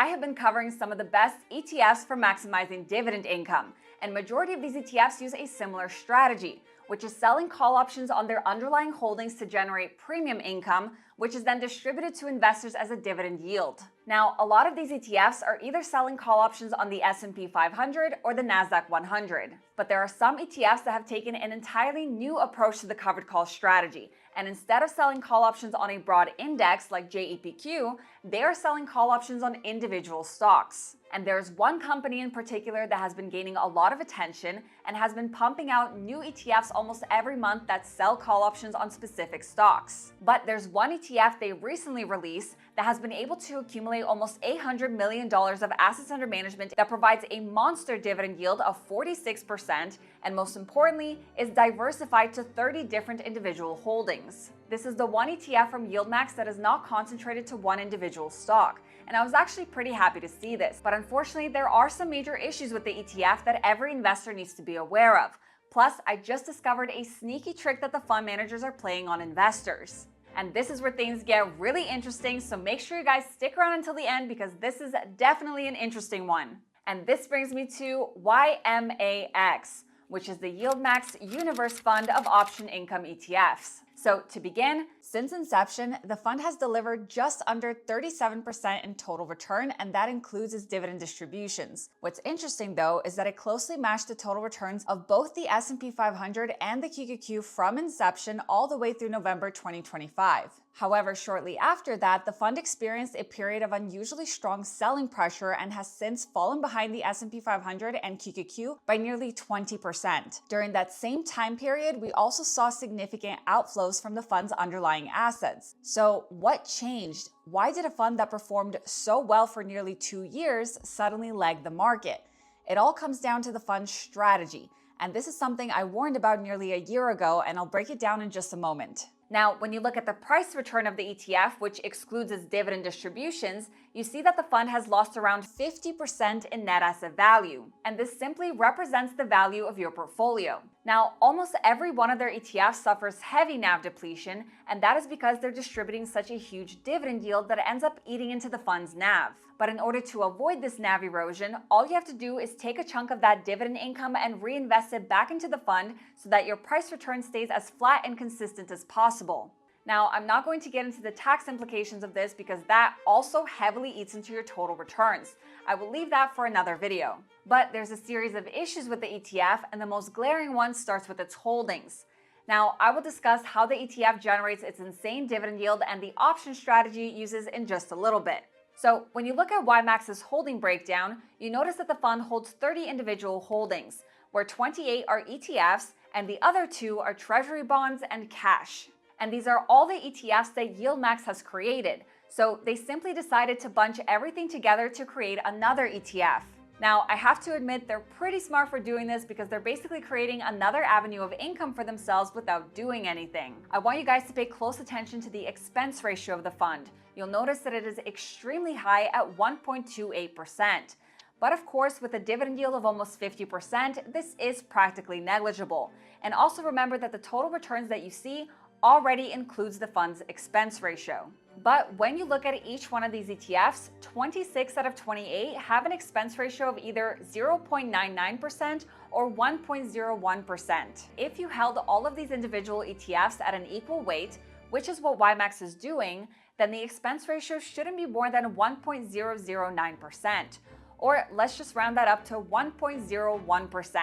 I have been covering some of the best ETFs for maximizing dividend income, and majority of these ETFs use a similar strategy, which is selling call options on their underlying holdings to generate premium income, which is then distributed to investors as a dividend yield. Now, a lot of these ETFs are either selling call options on the S&P 500 or the NASDAQ 100, but there are some ETFs that have taken an entirely new approach to the covered call strategy, and instead of selling call options on a broad index like JEPQ, they are selling call options on individual stocks. And there's one company in particular that has been gaining a lot of attention and has been pumping out new ETFs almost every month that sell call options on specific stocks. But there's one ETF they recently released that has been able to accumulate almost $800 million of assets under management that provides a monster dividend yield of 46%, and most importantly, is diversified to 30 different individual holdings. This is the one ETF from YMAX that is not concentrated to one individual stock, and I was actually pretty happy to see this. But unfortunately, there are some major issues with the ETF that every investor needs to be aware of. Plus, I just discovered a sneaky trick that the fund managers are playing on investors. And this is where things get really interesting, so make sure you guys stick around until the end because this is definitely an interesting one. And this brings me to YMAX, which is the YieldMax Universe Fund of Option Income ETFs. So to begin, since inception, the fund has delivered just under 37% in total return, and that includes its dividend distributions. What's interesting though is that it closely matched the total returns of both the S&P 500 and the QQQ from inception all the way through November 2025. However, shortly after that, the fund experienced a period of unusually strong selling pressure and has since fallen behind the S&P 500 and QQQ by nearly 20%. During that same time period, we also saw significant outflows from the fund's underlying assets. So what changed? Why did a fund that performed so well for nearly 2 years suddenly lag the market? It all comes down to the fund's strategy. And this is something I warned about nearly a year ago, and I'll break it down in just a moment. Now, when you look at the price return of the ETF, which excludes its dividend distributions, you see that the fund has lost around 50% in net asset value. And this simply represents the value of your portfolio. Now, almost every one of their ETFs suffers heavy NAV depletion, and that is because they're distributing such a huge dividend yield that it ends up eating into the fund's NAV. But in order to avoid this NAV erosion, all you have to do is take a chunk of that dividend income and reinvest it back into the fund so that your price return stays as flat and consistent as possible. Now, I'm not going to get into the tax implications of this because that also heavily eats into your total returns. I will leave that for another video. But there's a series of issues with the ETF, and the most glaring one starts with its holdings. Now, I will discuss how the ETF generates its insane dividend yield and the option strategy it uses in just a little bit. So when you look at YMAX's holding breakdown, you notice that the fund holds 30 individual holdings, where 28 are ETFs and the other 2 are treasury bonds and cash. And these are all the ETFs that YieldMax has created. So they simply decided to bunch everything together to create another ETF. Now, I have to admit they're pretty smart for doing this because they're basically creating another avenue of income for themselves without doing anything. I want you guys to pay close attention to the expense ratio of the fund. You'll notice that it is extremely high at 1.28%. But of course, with a dividend yield of almost 50%, this is practically negligible. And also remember that the total returns that you see already includes the fund's expense ratio. But when you look at each one of these ETFs, 26 out of 28 have an expense ratio of either 0.99% or 1.01%. If you held all of these individual ETFs at an equal weight, which is what YMAX is doing, then the expense ratio shouldn't be more than 1.009%. Or let's just round that up to 1.01%.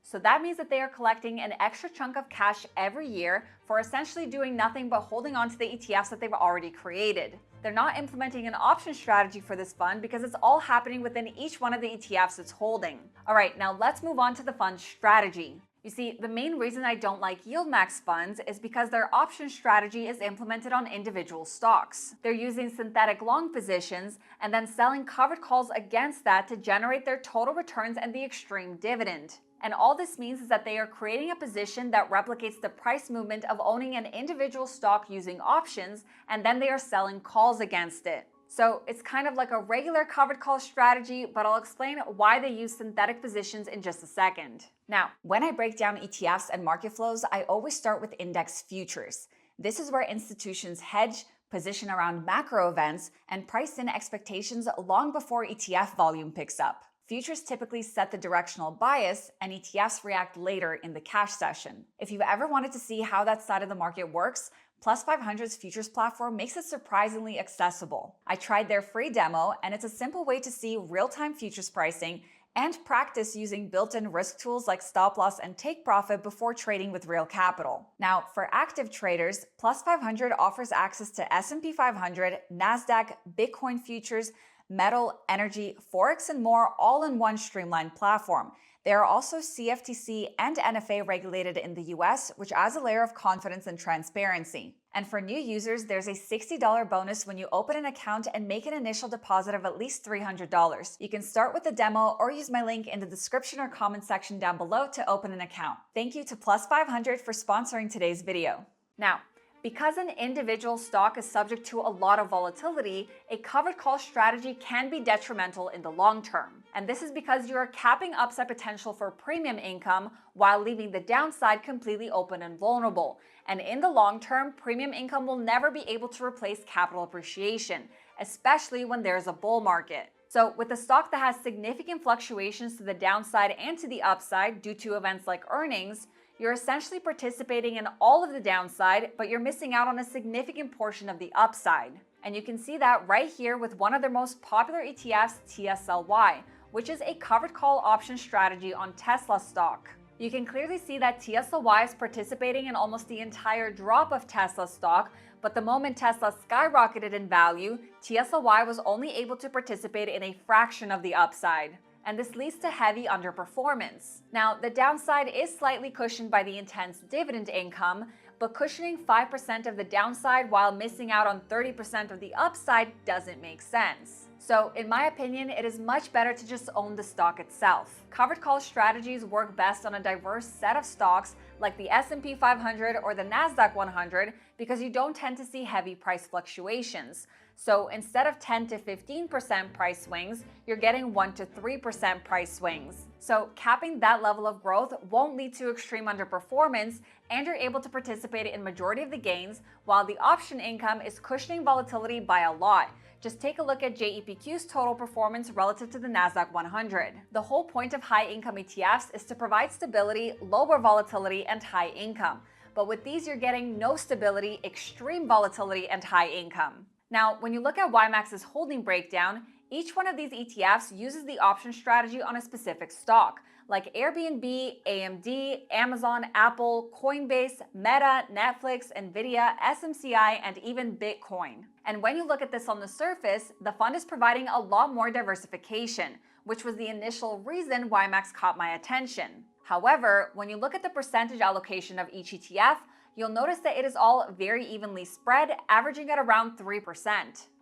So that means that they are collecting an extra chunk of cash every year for essentially doing nothing but holding on to the ETFs that they've already created. They're not implementing an option strategy for this fund because it's all happening within each one of the ETFs it's holding. All right, now let's move on to the fund's strategy. You see, the main reason I don't like YieldMax funds is because their option strategy is implemented on individual stocks. They're using synthetic long positions and then selling covered calls against that to generate their total returns and the extreme dividend. And all this means is that they are creating a position that replicates the price movement of owning an individual stock using options, and then they are selling calls against it. So it's kind of like a regular covered call strategy, but I'll explain why they use synthetic positions in just a second. Now, when I break down ETFs and market flows, I always start with index futures. This is where institutions hedge, position around macro events, and price in expectations long before ETF volume picks up. Futures typically set the directional bias, and ETFs react later in the cash session. If you've ever wanted to see how that side of the market works, Plus 500's futures platform makes it surprisingly accessible. I tried their free demo, and it's a simple way to see real-time futures pricing and practice using built-in risk tools like stop loss and take profit before trading with real capital. Now, for active traders, Plus 500 offers access to S&P 500, NASDAQ, Bitcoin futures, metal, energy, forex, and more, all in one streamlined platform. They are also CFTC and NFA regulated in the US, which adds a layer of confidence and transparency. And for new users, there's a $60 bonus when you open an account and make an initial deposit of at least $300. You can start with the demo or use my link in the description or comment section down below to open an account. Thank you to Plus 500 for sponsoring today's video. Now, because an individual stock is subject to a lot of volatility, a covered call strategy can be detrimental in the long term. And this is because you are capping upside potential for premium income while leaving the downside completely open and vulnerable. And in the long term, premium income will never be able to replace capital appreciation, especially when there's a bull market. So with a stock that has significant fluctuations to the downside and to the upside due to events like earnings, you're essentially participating in all of the downside, but you're missing out on a significant portion of the upside. And you can see that right here with one of their most popular ETFs, TSLY, which is a covered call option strategy on Tesla stock. You can clearly see that TSLY is participating in almost the entire drop of Tesla stock, but the moment Tesla skyrocketed in value, TSLY was only able to participate in a fraction of the upside. And this leads to heavy underperformance. Now, the downside is slightly cushioned by the intense dividend income, but cushioning 5% of the downside while missing out on 30% of the upside doesn't make sense. So, in my opinion, it is much better to just own the stock itself. Covered call strategies work best on a diverse set of stocks like the S&P 500 or the NASDAQ 100 because you don't tend to see heavy price fluctuations. So instead of 10 to 15% price swings, you're getting 1 to 3% price swings. So capping that level of growth won't lead to extreme underperformance, and you're able to participate in majority of the gains, while the option income is cushioning volatility by a lot. Just take a look at JEPQ's total performance relative to the NASDAQ 100. The whole point of high-income ETFs is to provide stability, lower volatility, and high income. But with these, you're getting no stability, extreme volatility, and high income. Now, when you look at YMAX's holding breakdown, each one of these ETFs uses the option strategy on a specific stock, like Airbnb, AMD, Amazon, Apple, Coinbase, Meta, Netflix, Nvidia, SMCI, and even Bitcoin. And when you look at this on the surface, the fund is providing a lot more diversification, which was the initial reason YMAX caught my attention. However, when you look at the percentage allocation of each ETF, you'll notice that it is all very evenly spread, averaging at around 3%.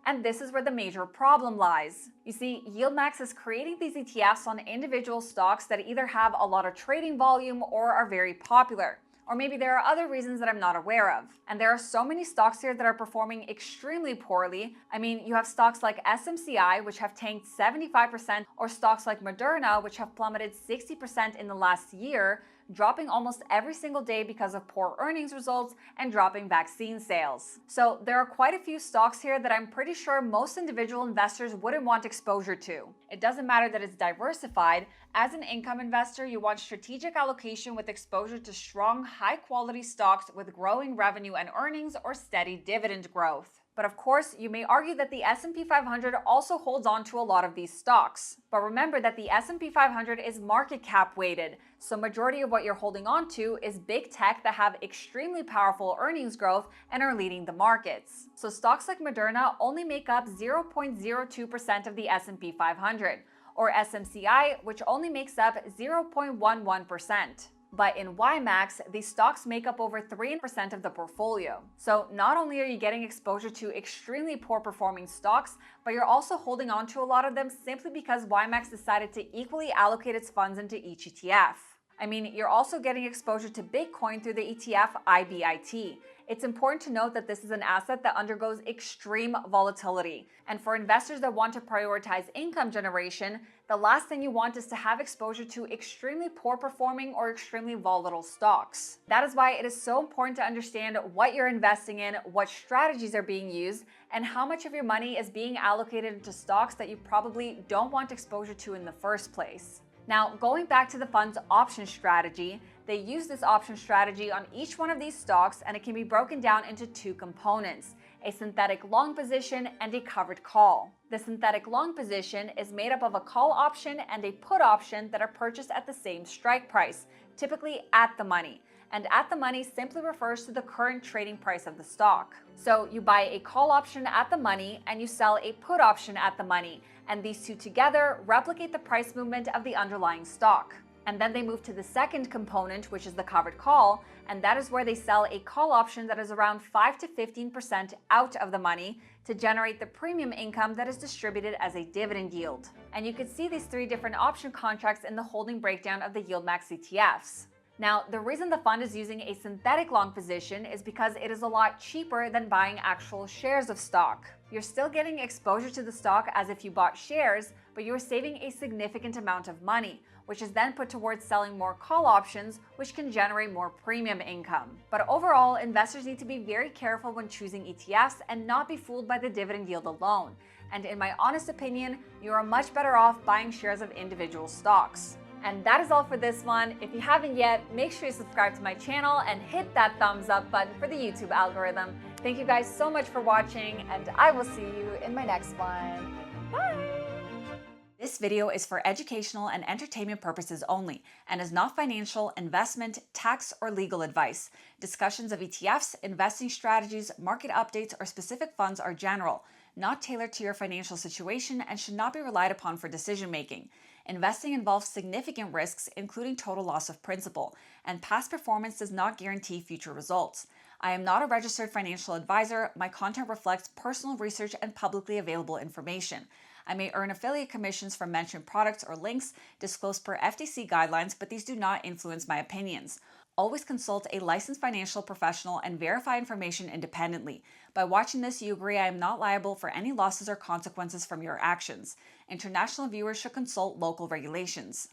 And this is where the major problem lies. You see, YieldMax is creating these ETFs on individual stocks that either have a lot of trading volume or are very popular. Or maybe there are other reasons that I'm not aware of. And there are so many stocks here that are performing extremely poorly. I mean, you have stocks like SMCI, which have tanked 75%, or stocks like Moderna, which have plummeted 60% in the last year, dropping almost every single day because of poor earnings results and dropping vaccine sales. So there are quite a few stocks here that I'm pretty sure most individual investors wouldn't want exposure to. It doesn't matter that it's diversified. As an income investor, you want strategic allocation with exposure to strong, high-quality stocks with growing revenue and earnings or steady dividend growth. But of course, you may argue that the S&P 500 also holds on to a lot of these stocks. But remember that the S&P 500 is market cap weighted, so majority of what you're holding on to is big tech that have extremely powerful earnings growth and are leading the markets. So stocks like Moderna only make up 0.02% of the S&P 500, or SMCI, which only makes up 0.11%. But in YMAX, these stocks make up over 3% of the portfolio. So not only are you getting exposure to extremely poor performing stocks, but you're also holding on to a lot of them simply because YMAX decided to equally allocate its funds into each ETF. I mean, you're also getting exposure to Bitcoin through the ETF IBIT. It's important to note that this is an asset that undergoes extreme volatility. And for investors that want to prioritize income generation, The last thing you want is to have exposure to extremely poor performing or extremely volatile stocks. That is why it is so important to understand what you're investing in, what strategies are being used, and how much of your money is being allocated into stocks that you probably don't want exposure to in the first place. Now, going back to the fund's option strategy, they use this option strategy on each one of these stocks, and it can be broken down into two components: a synthetic long position and a covered call. The synthetic long position is made up of a call option and a put option that are purchased at the same strike price, typically at the money. And at the money simply refers to the current trading price of the stock. So you buy a call option at the money and you sell a put option at the money, and these two together replicate the price movement of the underlying stock. And then they move to the second component, which is the covered call, and that is where they sell a call option that is around 5 to 15% out of the money to generate the premium income that is distributed as a dividend yield. And you can see these three different option contracts in the holding breakdown of the YMAX ETFs. Now, the reason the fund is using a synthetic long position is because it is a lot cheaper than buying actual shares of stock. You're still getting exposure to the stock as if you bought shares, but you're saving a significant amount of money, which is then put towards selling more call options, which can generate more premium income. But overall, investors need to be very careful when choosing ETFs and not be fooled by the dividend yield alone. And in my honest opinion, you are much better off buying shares of individual stocks. And that is all for this one. If you haven't yet, make sure you subscribe to my channel and hit that thumbs up button for the YouTube algorithm. Thank you guys so much for watching, and I will see you in my next one. Bye! This video is for educational and entertainment purposes only and is not financial, investment, tax, or legal advice. Discussions of ETFs, investing strategies, market updates, or specific funds are general, not tailored to your financial situation, and should not be relied upon for decision making. Investing involves significant risks, including total loss of principal, and past performance does not guarantee future results. I am not a registered financial advisor. My content reflects personal research and publicly available information. I may earn affiliate commissions from mentioned products or links disclosed per FTC guidelines, but these do not influence my opinions. Always consult a licensed financial professional and verify information independently. By watching this, you agree I am not liable for any losses or consequences from your actions. International viewers should consult local regulations.